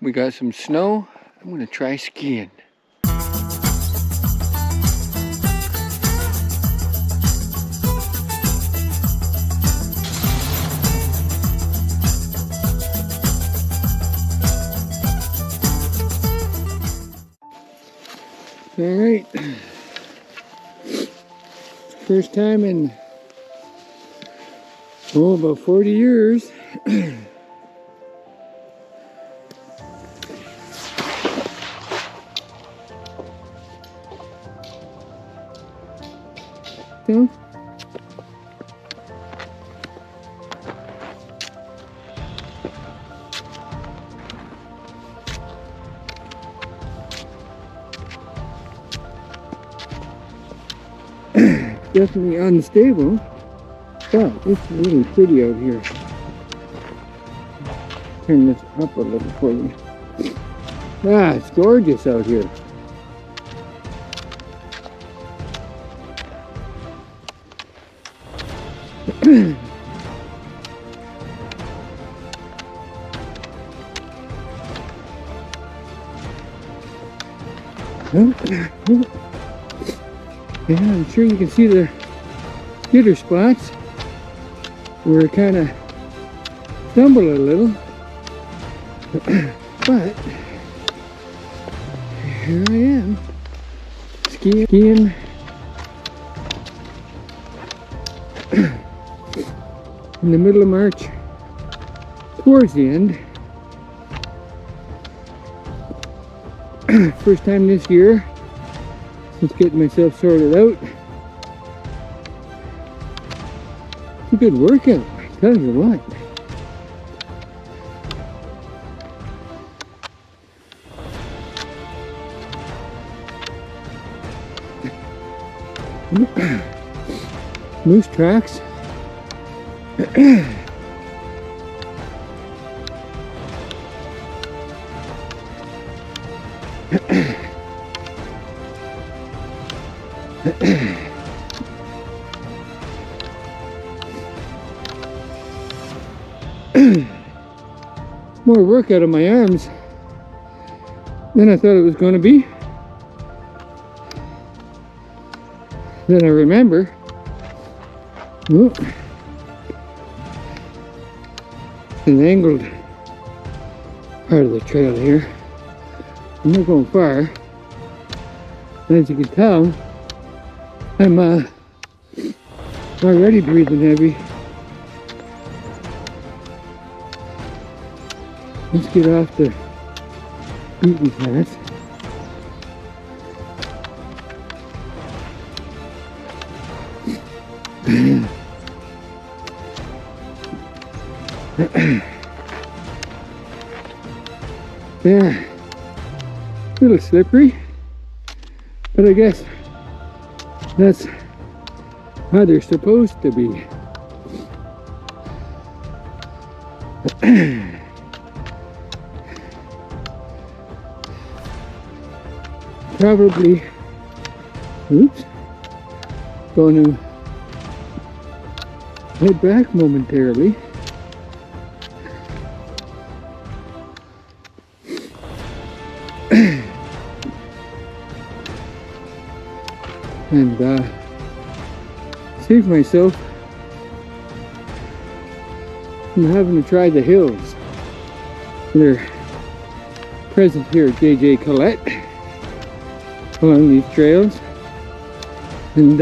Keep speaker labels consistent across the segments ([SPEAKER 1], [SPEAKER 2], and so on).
[SPEAKER 1] We got some snow. I'm gonna try skiing. All right. First time in, about 40 years. No? Definitely unstable, but it's really pretty out here. Turn this up a little for you. Ah, it's gorgeous out here. Yeah, I'm sure you can see the jitter spots where it kind of stumbled a little, but here I am, skiing in the middle of March, towards the end. First time this year. Just getting myself sorted out. It's a good workout, I tell you what. Moose tracks. More work out of my arms than I thought it was going to be. Then I remember, an angled part of the trail here. I'm not going far. As you can tell, I'm already breathing heavy. Let's get off the beaten path. Yeah, a little slippery, but I guess that's how they're supposed to be. Probably, going to head back momentarily. And save myself from having to try the hills. They're present here at J.J. Collett along these trails, and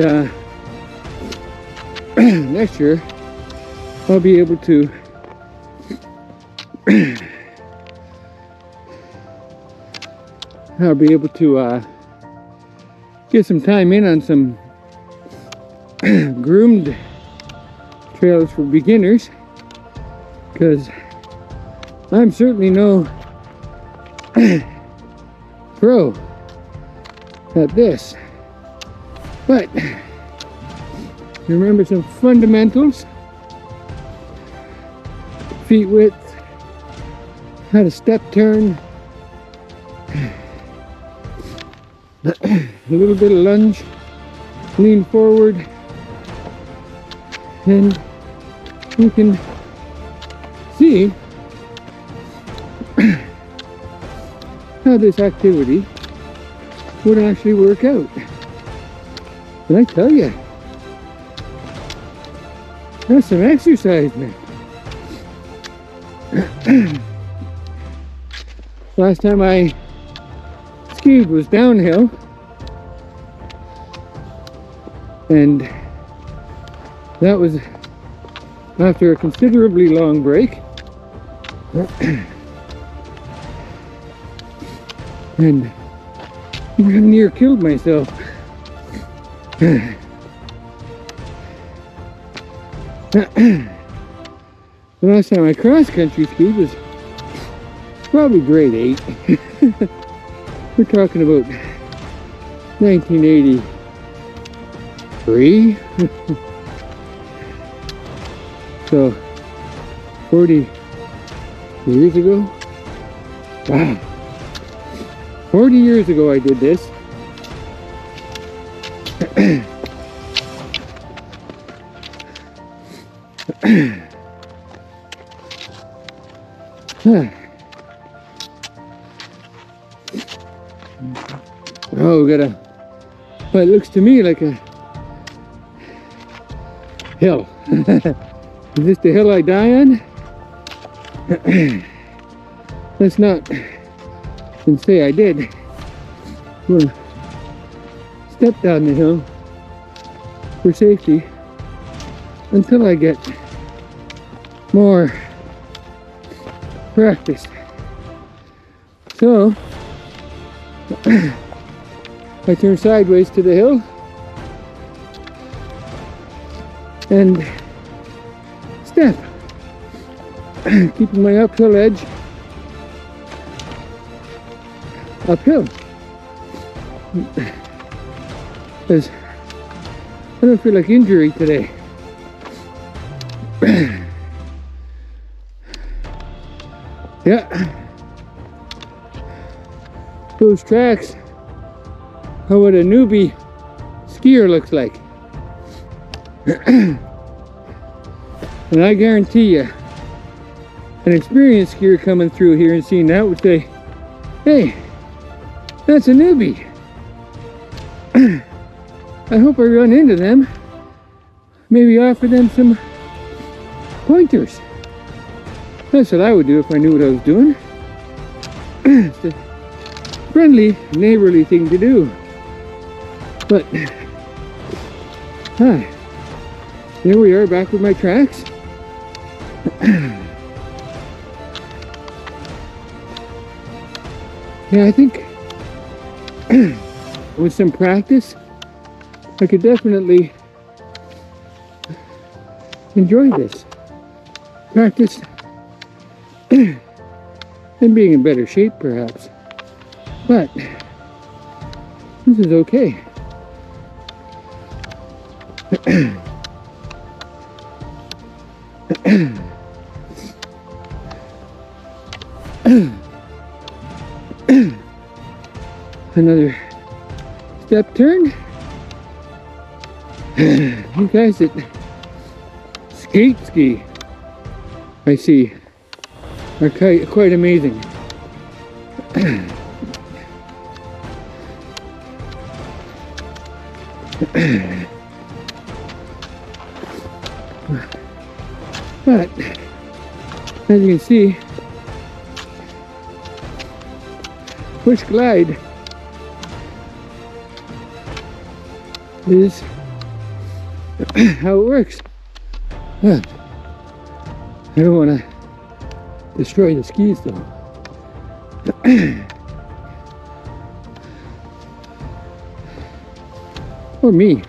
[SPEAKER 1] next year I'll be able to get some time in on some groomed trails for beginners, because I'm certainly no pro at this, but remember some fundamentals: feet width, how to step turn, a little bit of lunge, lean forward, and you can see how this activity would actually work out. And I tell you, that's some exercise, man. Last time I skied was downhill, and that was after a considerably long break. And near killed myself. The last time I cross-country skied was probably grade 8. We're talking about 1983. So 40 years ago. Wow. 40 years ago I did this. Oh, we got a, well, it looks to me like a hill. Is this the hill I die on? Let's not and say I did. We'll step down the hill for safety until I get more practice. So I turn sideways to the hill and step, keeping my uphill edge uphill, because I don't feel like injury today. Yeah, those tracks are what a newbie skier looks like. And I guarantee you, an experienced skier coming through here and seeing that would say, hey, that's a newbie. I hope I run into them. Maybe offer them some pointers. That's what I would do if I knew what I was doing. It's a friendly, neighborly thing to do. But, hi, here we are back with my tracks. Yeah, I think with some practice, I could definitely enjoy this. Practice and being in better shape, perhaps. But this is okay. Another step turn. You guys that skate ski, I see, are quite amazing. But as you can see, push glide is how it works. I don't want to destroy the skis though. Or me.